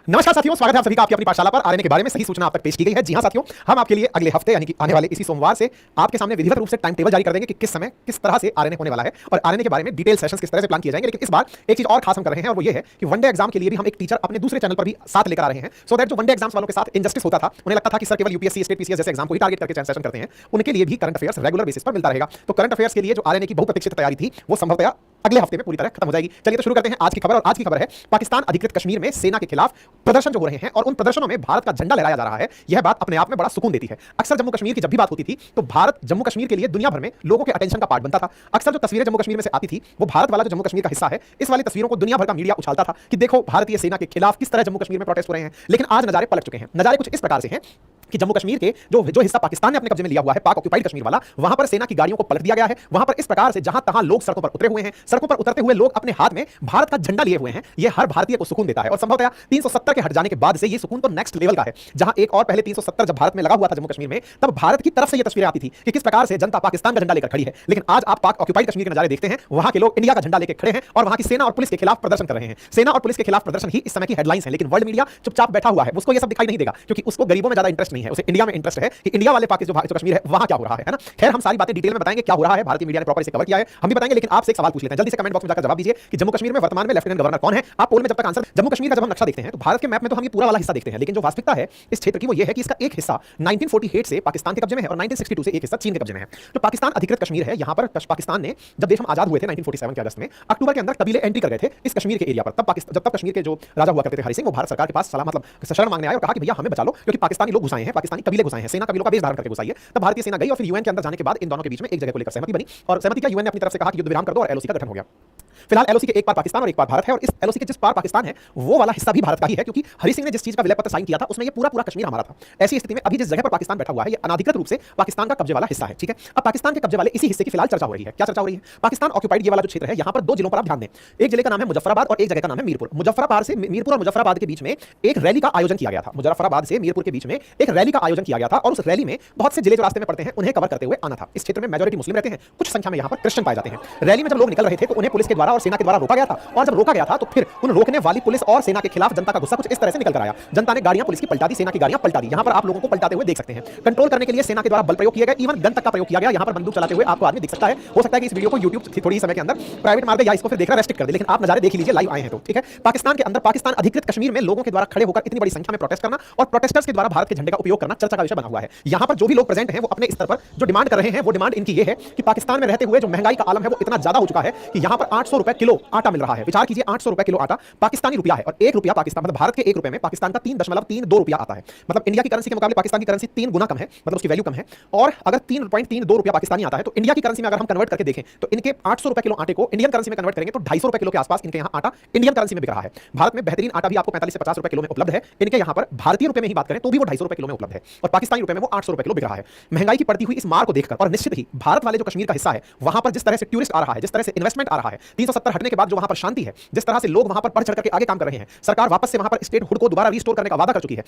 नमस्कार साथियों, स्वागत है आप सभी का आपकी अपनी पाठशाला पर। आरएनए के बारे में सही सूचना आप तक पेश की गई है। जी हां साथियों, हम आपके लिए अगले हफ्ते यानी कि आने वाले इसी सोमवार से आपके सामने विधिवत रूप से टाइम टेबल जारी कर देंगे कि किस समय किस तरह से आरएनए होने वाला है और आरएनए के बारे में डिटेल सेशंस किस तरह से प्लान किए जाएंगे। लेकिन इस बार एक चीज और खास हम कर रहे हैं और वो ये है कि वनडे एग्जाम के लिए भी हम एक टीचर अपने दूसरे चैनल पर भी साथ लेकर आ रहे हैं, सो दैट जो वनडे एग्जाम्स वालों के साथ इनजस्टिस होता था, उन्हें लगता था कि सर केवल यूपीएससी स्टेट पीसीएस जैसे एग्जाम को ही टारगेट करके सेशन करते हैं, उनके लिए भी करंट अफेयर्स रेगुलर बेसिस पर मिलता रहेगा। तो करंट अफेयर्स के लिए जो आरएनए की बहुप्रतीक्षित तैयारी थी वो संभवतः अगले हफ्ते में पूरी तरह खत्म हो जाएगी। चलिए तो शुरू करते हैं आज की खबर। और आज की खबर है पाकिस्तान अधिकृत कश्मीर में सेना के खिलाफ प्रदर्शन जो हो रहे हैं और उन प्रदर्शनों में भारत का झंडा लहराया जा रहा है। यह बात अपने आप में बड़ा सुकून देती है। अक्सर जम्मू कश्मीर की जब भी बात होती थी तो भारत जम्मू कश्मीर के लिए दुनिया भर में लोगों के अटेंशन का पार्ट बनता था। अक्सर जो तस्वीरें जम्मू कश्मीर में से आती थी वो भारत वाला जो जम्मू कश्मीर का हिस्सा है, इस वाली तस्वीरों को दुनिया भर का मीडिया उछालता था कि देखो भारतीय सेना के खिलाफ किस तरह जम्मू कश्मीर में प्रोटेस्ट हो रहे हैं। लेकिन आज नजारे पलट चुके हैं। नजारे कुछ इस प्रकार से हैं कि जम्मू कश्मीर के जो हिस्सा पाकिस्तान ने अपने कब्जे में लिया हुआ है, पाक ऑक्युपाइड कश्मीर वाला, वहां पर सेना की गाड़ियों को पलट दिया गया है। वहां पर इस प्रकार से जहां तहां लोग सड़कों पर उतरे हुए हैं, सड़कों पर उतरते हुए लोग अपने हाथ में भारत का झंडा लिए हुए हैं। यह हर भारतीय को सुकून देता है और संभवतः 370 के हट जाने के बाद से यह सुकून तो नेक्स्ट लेवल का है। जहां एक और पहले 370 जब भारत में लगा हुआ था जम्मू कश्मीर में, तब भारत की तरफ से यह तस्वीरें आती थी कि किस प्रकार से जनता पाकिस्तान का झंडा लेकर खड़ी है। लेकिन आज आप पाक ऑक्युपाइड कश्मीर के नजारे देखते हैं, वहां के लोग इंडिया का झंडा लेकर खड़े हैं और वहां की सेना और पुलिस के खिलाफ प्रदर्शन कर रहे हैं। सेना और पुलिस के खिलाफ प्रदर्शन ही इस समय की हेडलाइंस है। लेकिन वर्ल्ड मीडिया चुपचाप बैठा हुआ है, उसको यह सब दिखाई नहीं देगा क्योंकि उसको गरीबों में ज्यादा इंटरेस्ट नहीं है, उसे इंडिया में इंटरेस्ट है कि इंडिया वाले पाकिस्तान जो कश्मीर है वहां क्या हो रहा है ना। खैर, हम सारी बातें डिटेल में बताएंगे क्या हो रहा है, भारतीय मीडिया ने प्रॉपर इसे कवर किया है, हम भी बताएंगे। लेकिन आपसे एक सवाल पूछ लेते हैं, जल्दी से कमेंट बॉक्स में जाकर जवाब दीजिए कि जम्मू कश्मीर में वर्तमान में लेफ्टिनेंट गवर्नर कौन है। आप पोल में जब तक आंसर जम्मू कश्मीर का जब हम नक्शा देखते हैं तो भारत के मैप में तो हम ये पूरा वाला हिस्सा देखते हैं, लेकिन जो वास्तविकता है इस क्षेत्र की वो ये है कि इसका एक हिस्सा 1948 से पाकिस्तान के कब्जे में है और 1962 से एक हिस्सा चीन के कब्जे में है। तो पाकिस्तान अधिकृत कश्मीर है। यहां पर पाकिस्तान ने जब देश हम आजाद हुए थे 1947 के अगस्त में, अक्टूबर के अंदर कबीले एंट्री कर गए थे इस कश्मीर के एरिया पर। तब कश्मीर के जो राजा हुआ करते थे हरि सिंह, वो भारत सरकार के पास सलाह मतलब शरण मांगने आए और कहा कि भैया हमें बचा लो क्योंकि पाकिस्तानी लोग घुसाए हैं, पाकिस्तानी कबीले घुसाए हैं, सेना कबीलों का वेश धारण करके घुसाई है। तब भारतीय सेना गई और फिर यूएन के अंदर जाने के बाद इन दोनों के बीच में एक जगह को लेकर सहमति बनी और सहमति का यूएन ने अपनी तरफ से कहा कि युद्ध विराम कर दो और एलओसी का गठन हो गया। फिलहाल एलओसी के एक पार पाकिस्तान और एक पार भारत है और इस एलओसी के जिस पार पाकिस्तान है वो वाला हिस्सा भी भारत का ही है क्योंकि हरि सिंह ने जिस चीज का विलय पत्र साइन किया था उसमें ये पूरा कश्मीर हमारा था। ऐसी स्थिति में अभी जिस जगह पर पाकिस्तान बैठा हुआ है ये अनाधिकृत रूप से पाकिस्तान का कब्जे वाला हिस्सा है। ठीक है, अब पाकिस्तान के कब्जे वाले इसी हिस्से की फिलहाल चर्चा हो रही है। क्या चर्चा हो रही है? पाकिस्तान ऑक्युपाइड ये वाला जो क्षेत्र है, यहाँ पर दो जिलों पर आप ध्यान दें। एक जिले का नाम है मुजफ्फराबाद और एक जगह का नाम है मीरपुर। मीरपुर और मुजफ्फराबाद के बीच में एक रैली का आयोजन किया गया था। मुजफ्फराबाद से मीरपुर के बीच में एक रैली का आयोजन किया गया था और उस रैली में बहुत से जिले जो रास्ते में पड़ते हैं उन्हें कवर करते हुए आना था। इस क्षेत्र में मेजॉरिटी मुस्लिम रहते हैं, कुछ संख्या में यहाँ पर क्रिश्चियन पाए जाते हैं। रैली में जब लोग निकल रहे थे तो उन्हें पुलिस के द्वारा और सेना के द्वारा रोका गया था और जब रोका गया था तो फिर उन रोकने वाली पुलिस और सेना के खिलाफ जनता का गुस्सा कुछ इस तरह से निकल कर आया। जनता ने गाड़ियां पुलिस की पलटा दी, सेना की गाड़ियां पलटा दी। यहां पर आप लोगों को पलटाते हुए देख सकते हैं। कंट्रोल करने के लिए सेना के द्वारा बल प्रयोग किया गया, इवन गन तक का प्रयोग किया गया। यहां पर बंदूक चलाते हुए आपको आदमी दिख सकता है। हो सकता है कि इस वीडियो को YouTube थोड़ी समय के अंदर प्राइवेट मार दे या इसको फिर देखना रेस्ट्रिक्ट कर दे, लेकिन आप नजारे देख लीजिए, लाइव आए हैं तो ठीक है। पाकिस्तान के अंदर पाकिस्तान अधिकृत कश्मीर में लोगों के द्वारा खड़े होकर इतनी बड़ी संख्या में प्रोटेस्ट करना और प्रोटेस्टर्स के द्वारा भारत के झंडे का उपयोग करना चर्चा का विषय बना हुआ है। यहां पर जो भी लोग प्रेजेंट हैं वो अपने स्तर पर जो डिमांड कर रहे हैं वो डिमांड इनकी ये है कि पाकिस्तान में रहते हुए जो महंगाई का आलम है वो इतना ज्यादा हो चुका है कि यहां पर 800 रुपए किलो आटा मिल रहा है। विचार कीजिए, 800 रुपए किलो आटा पाकिस्तानी रुपया है और 1 रुपया पाकिस्तान मतलब भारत के 1 रुपए में पाकिस्तान का 3.32 रुपया आता है। मतलब इंडिया की करेंसी के मुकाबले पाकिस्तान की करेंसी 3 गुना कम है, मतलब उसकी वैल्यू कम है। और अगर 3.32 रुपया पाकिस्तानी आता है तो इंडिया की करेंसी में अगर हम कन्वर्ट करके देखें तो इनके 800 रुपए किलो आटे को इंडियन करेंसी में कन्वर्ट करेंगे तो 250 रुपए किलो के आसपास इनके यहाँ आटा इंडियन करेंसी में बिक रहा है। भारत में बेहतरीन आटा भी आपको 45 से 50 रुपए किलो में उपलब्ध है। इनके यहाँ पर भारतीय रुपए में ही बात करें तो भी वो 250 रुपए किलो में उपलब्ध है और पाकिस्तानी रुपए में वो 800 रुपए किलो बिक रहा है। महंगाई की बढ़ती हुई इस मार को देखकर और निश्चित ही भारत वाले जो कश्मीर का हिस्सा है वहां पर जिस तरह से टूरिस्ट आ रहा है, जिस तरह से इन्वेस्टमेंट आ रहा है, 370 हटने के बाद जो वहां पर शांति है, जिस तरह से लोग वहां पर बढ़ चढ़ करके आगे काम कर रहे हैं, सरकार वापस से वहां पर स्टेट हुड को दोबारा रिस्टोर करने का वादा कर चुकी है,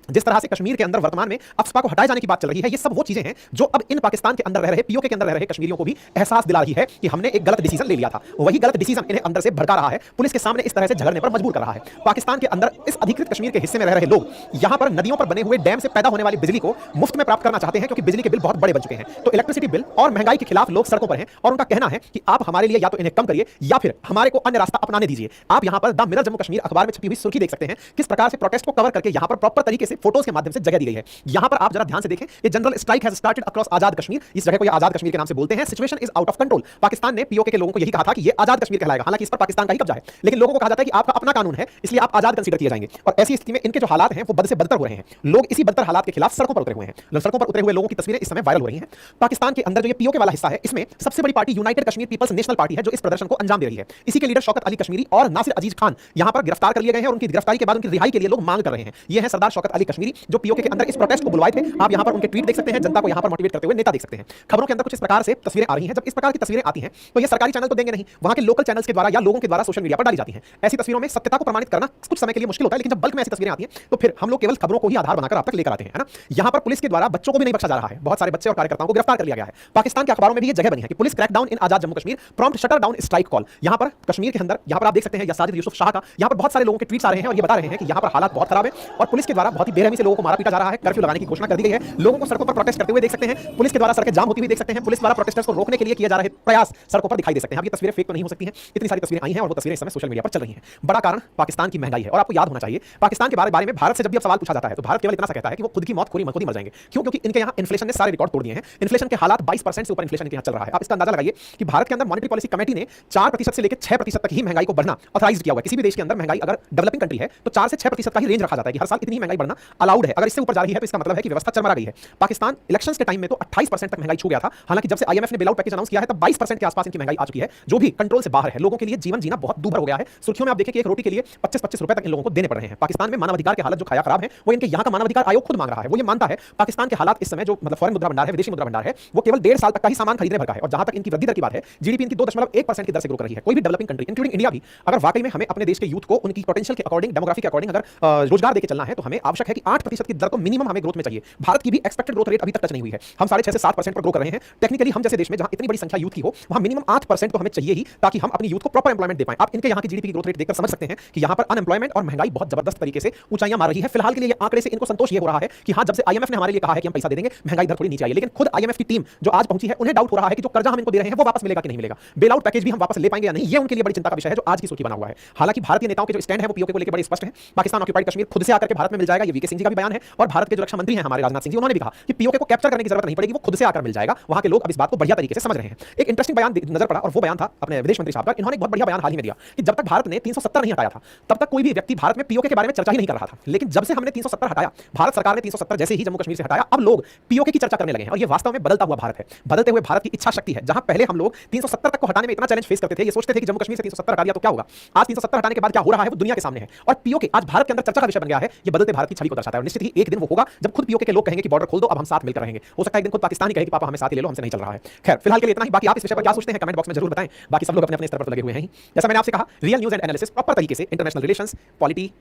जिस तरह से कश्मीर के अंदर वर्तमान में अफस्पा को हटाए जाने की बात चल रही है, ये सब वो चीजें हैं जो अब इन पाकिस्तान के अंदर रह रहे, पीओके के अंदर रह रहे कश्मीरियों को भी एहसास दिला रही है कि हमने एक गलत डिसीजन ले लिया था। वही गलत डिसीजन इन्हें अंदर से भड़का रहा है, पुलिस के सामने इस तरह से झगड़ने पर मजबूर कर रहा है। पाकिस्तान के अंदर इस अधिकृत कश्मीर के हिस्से में रह रहे लोग यहां पर नदियों पर बने हुए डैम से पैदा होने वाली बिजली को मुफ्त में प्राप्त करना चाहते हैं क्योंकि बिजली के बिल बहुत बड़े बन चुके हैं। तो इलेक्ट्रिसिटी बिल और महंगाई के खिलाफ लोग सड़कों पर हैं और उनका कहना है कि आप हमारे लिए या तो इन्हें कम करिए या फिर हमारे को अन्य रास्ता अपनाने दीजिए। आप यहां पर द मिरर जम्मू कश्मीर अखबार में छपी हुई सुर्खी देख सकते हैं किस प्रकार से प्रोटेस्ट को कवर करके यहां पर प्रॉपर तरीके से फोटोज के माध्यम से जगह दी गई है। यहां पर आप जरा ध्यान से देखें, ये general strike has started across Azad Kashmir. इस जगह को ये आजाद कश्मीर के नाम से बोलते हैं। Situation is out of control. Pakistan ने पीओके के लोगों को यही कहा था कि ये आजाद कश्मीर कहलाएगा, हालांकि इस पर पाकिस्तान का ही कब्जा है, लेकिन लोगों को कहा जाता है कि आपका अपना कानून है इसलिए आप आजाद कंसीडर किए जाएंगे। और ऐसी स्थिति में इनके जो हालात हैं वो बद से बदतर हो रहे हैं। लोग इसी बदतर हालात के खिलाफ सड़कों पर उतरे हुए हैं। सड़कों पर उतरे हुए लोगों की तस्वीरें इस समय वायरल हो रही हैं। पाकिस्तान के अंदर जो ये पीओके वाला हिस्सा है इसमें सबसे बड़ी party United Kashmir People's National Party है जो इस प्रदर्शन को अंजाम दे रही है। इसी के लीडर शौकत अली कश्मीरी और नासिर अजीज खान यहां पर गिरफ्तार कर लिए गए हैं और उनकी गिरफ्तारी के बाद उनकी रिहाई के लिए लोग मांग कर रहे हैं। ये है सरदार शौकत अली कश्मीरी जो पीओके के अंदर इस प्रोटेस्ट को बुलवाए थे। आप यहां पर उनके ट्वीट देख सकते हैं, जनता को यहां पर मोटिवेट करते हुए नेता देख सकते हैं। खबरों के अंदर कुछ इस प्रकार से तस्वीरें आ रही हैं। जब इस प्रकार की तस्वीरें आती हैं तो ये सरकारी चैनल तो देंगे नहीं, वहां के लोकल चैनल्स के द्वारा या लोगों के द्वारा सोशल मीडिया पर डाली जाती हैं। ऐसी तस्वीरों में सत्यता को प्रमाणित करना कुछ समय के लिए मुश्किल होता है, लेकिन जब बल्क में ऐसी तस्वीरें आती हैं तो फिर हम लोग केवल खबरों को ही आधार बनाकर आप तक लेकर आते हैं, है ना। यहां पर पुलिस के द्वारा बच्चों को भी नहीं बख्शा जा रहा है। बहुत सारे बच्चे और कार्यकर्ताओं को गिरफ्तार कर लिया गया है। पाकिस्तान के अखबारों में भी ये जगह बनी है कि police crackdown in Azad Jammu Kashmir, prompt shutter down strike call. यहां पर कश्मीर के अंदर यहां पर आप देख सकते हैं यासाजिद यूसुफ शाह का यहां पर बहुत सारे लोगों के ट्वीट्स आ रहे हैं और ये बता रहे हैं कि यहां पर हालात बहुत खराब है और पुलिस के द्वारा बहुत ही बेरहमी से लोगों को मारा पीटा जा रहा है। कर्फ्यू लगाने की घोषणा कर दी गई है। लोगों को सड़कों पर प्रोटेस्ट करते हुए देख सकते हैं। पुलिस के द्वारा सड़कें जाम होती हुई देख सकते हैं। पुलिस द्वारा प्रोटेस्टर्स को रोकने के लिए किया जा रहे प्रयास सड़कों पर दिखाई दे सकते हैं। अब ये तस्वीरें फेक तो नहीं हो सकती हैं, इतनी सारी तस्वीरें आई हैं और वो तस्वीरें इस समय सोशल मीडिया पर चल रही हैं। बड़ा कारण पाकिस्तान की महंगाई है और आपको याद होना चाहिए पाकिस्तान के बारे में भारत से जब भी सवाल पूछा जाता है तो भारत केवल इतना सा कहता है कि वो खुद की मौत खुद ही मर जाएंगे। क्यों? क्योंकि इनके यहाँ इन्फ्लेशन ने सारे रिकॉर्ड तोड़ दिए हैं। इन्फ्लेशन के हालात 22% से ऊपर इन्फ्लेशन के यहाँ चल रहा है। आप इसका अंदाजा लगाइए कि भारत के अंदर मॉनेटरी पॉलिसी कमेटी ने 4% से लेकर 6% तक ही महंगाई को बढ़ना ऑथराइज किया हुआ है। किसी भी देश के अंदर महंगाई अगर डेवलपिंग कंट्री है तो 4 से 6% का ही रेंज रखा जाता है कि हर साल इतनी महंगाई बढ़ना अलाउड है। अगर इससे ऊपर जा रही है तो इसका मतलब है कि व्यवस्था चरमरा गई है। पाकिस्तान इलेक्शंस के टाइम में तो 28% तक महंगाई छू गया था। हालांकि जब से आईएमएफ ने बेल आउट पैकेज अनाउंस किया है तब 22% के आसपास इनकी महंगाई आ चुकी है, जो भी कंट्रोल से बाहर है। लोगों के लिए जीवन जीना बहुत दूभर हो गया है। सुर्खियों में आप देखिए कि एक रोटी के लिए 25-25 रुपए तक इन लोगों को देने पड़ रहे हैं। पाकिस्तान में मानवाधिकार की हालत जो खाया खराब है वो इनके यहाँ का मानवाधिकार आयोग खुद मांग रहा है। वो ये मानता है पाकिस्तान के हालात इस समय जो मतलब फॉरेन मुद्रा भंडार है, विदेशी मुद्रा भंडार है, वो केवल 1.5 साल तक का ही सामान खरीदने भर का है। और जहां तक इनकी वृद्धि दर की बात है, जीडीपी इनकी 2.1% की दर से ग्रो कर रही है। कोई भी डेवलपिंग कंट्री इंक्लूडिंग इंडिया भी अगर वाकई में हमें अपने देश के यूथ को उनकी पोटेंशियल के अकॉर्डिंग, डेमोग्राफी के अकॉर्डिंग अगर रोजगार देके चलना है तो हमें आवश्यक है कि 8% की दर तो मिनिमम हमें ग्रोथ में चाहिए। भारत की भी एक्सपेक्टेड ग्रोथ रेट अभी तक टच नहीं हुई है। हम 6.5 से 7% पर ग्रो कर रहे हैं। टेक्निकली हम जैसे देश में जहां इतनी बड़ी संख्या यूथ की हो वहां मिनिमम 8% तो हमें चाहिए ही, ताकि हम अपनी यूथ को प्रॉपर एम्प्लॉयमेंट दे पाएं। आप इनके यहाँ की जीडीपी की ग्रोथ रेट देखकर समझ सकते हैं कि यहाँ पर अनएम्प्लॉयमेंट और महंगाई बहुत जबरदस्त तरीके से ऊंचाइयां मार रही है। फिलहाल के लिए आंकड़े से इनको संतोष ये हो रहा है कि हाँ, जब से आईएमएफ ने हमारे लिए कहा है कि हम पैसा दे देंगे, महंगाई दर थोड़ी नीचे आई है। लेकिन खुद आईएमएफ की टीम जो आज पहुंची है उन्हें डाउट हो रहा है कि जो कर्जा हम इनको दे रहे हैं वो वापस मिलेगा कि नहीं मिलेगा, बेल आउट पैकेज भी हम वापस ले पाएंगे या नहीं। ये उनके लिए बड़ी चिंता का विषय है जो आज की सुर्खी बना हुआ है। हालांकि भारतीय नेताओं के जो स्टैंड है वो पीओके को लेकर बड़े स्पष्ट है। पाकिस्तान ऑक्यूपाइड कश्मीर खुद से आकर के भारत में मिल जाएगा, ये वीके सिंह जी का भी बयान है। और भारत के जो रक्षा मंत्री हैं हमारे राजनाथ सिंह जी, उन्होंने भी कहा कि पीओके को कैप्चर करने की जरूरत नहीं पड़ेगी, वो खुद से आकर मिल जाएगा। वहां के लोग अब इस बात को बढ़िया तरीके से समझ रहे हैं। एक इंटरेस्टिंग बयान नजर पड़ा और वो बयान था अपने विदेश मंत्री साहब का। इन्होंने एक बहुत बढ़िया बयान हाल ही में दिया कि जब तक भारत ने 370 नहीं हटाया था तब तक कोई भी व्यक्ति भारत में पीओके के बारे में चर्चा ही नहीं कर रहा था। लेकिन जब से हमने 370 हटाया, भारत सरकार ने 370 जैसे ही जम्मू कश्मीर से हटाया, अब लोग पीओके की चर्चा करने लगे हैं। और ये वास्तव में बदलता हुआ भारत है, बदलते हुए भारत की इच्छा शक्ति है। जहां पहले हम लोग 370 तक को हटाने में इतना चैलेंज फेस करते थे, ये सोचते थे कि जम्मू कश्मीर से 370 हटा दिया तो क्या होगा। आज 370 हटाने के बाद क्या हो रहा है वो दुनिया के सामने है और पीओके आज भारत के अंदर चर्चा का विषय बन गया है। ये बदलते भारत की छवि को दर्शाता है और निश्चित ही एक दिन वो होगा जब खुद पीओके के लोग कहेंगे कि बॉर्डर खोल दो, अब हम साथ मिलकर रहेंगे। हो सकता है एक दिन खुद पाकिस्तान ही कहे कि पापा हमें साथ ही ले लो, हमसे नहीं चल रहा है। खैर, फिलहाल के लिए इतना ही। बाकी आप इस विषय पर क्या सोचते हैं कमेंट बॉक्स में जरूर बताएं। बाकी सब लोग अपने अपने स्तर पर तो लगे हुए हैं ही। जैसा मैंने आपसे कहा, real news and analysis proper तरीके से इंटरनेशनल रिलेशंस, पॉलिटी,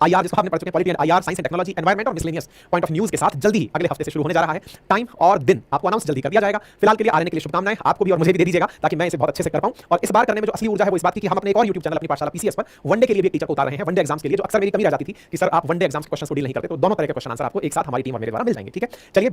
आईआर जिसको आपने पढ़ चुके हैं, polity and IR, science and technology, environment और मिसलेनियस पॉइंट ऑफ न्यूज के साथ जल्दी ही अगले हफ्ते से शुरू होने जा रहा है। टाइम और दिन आपको अनाउंस जल्दी कर दिया जाएगा। फिलहाल के लिए आने के लिए शुभकामनाएं आपको भी और मुझे भी दे दीजिएगा ताकि मैं इसे बहुत अच्छे से कर पाऊं। और इस बार करने में जो असली ऊर्जा है वो इस बात की कि हम अपने एक और यूट्यूब चैनल अपनी पाठशाला पीसीएस पर वनडे के लिए भी एक टीचर को उतार रहे हैं। वनडे एग्जाम्स के लिए जो अक्सर मेरी कमी रह जाती थी कि सर आप वनडे एग्जाम्स के क्वेश्चन को डील नहीं करते, तो दोनों तरह के क्वेश्चन आंसर आपको एक साथ हमारी टीम और मेरे द्वारा मिल जाएंगे। ठीक है, चलिए।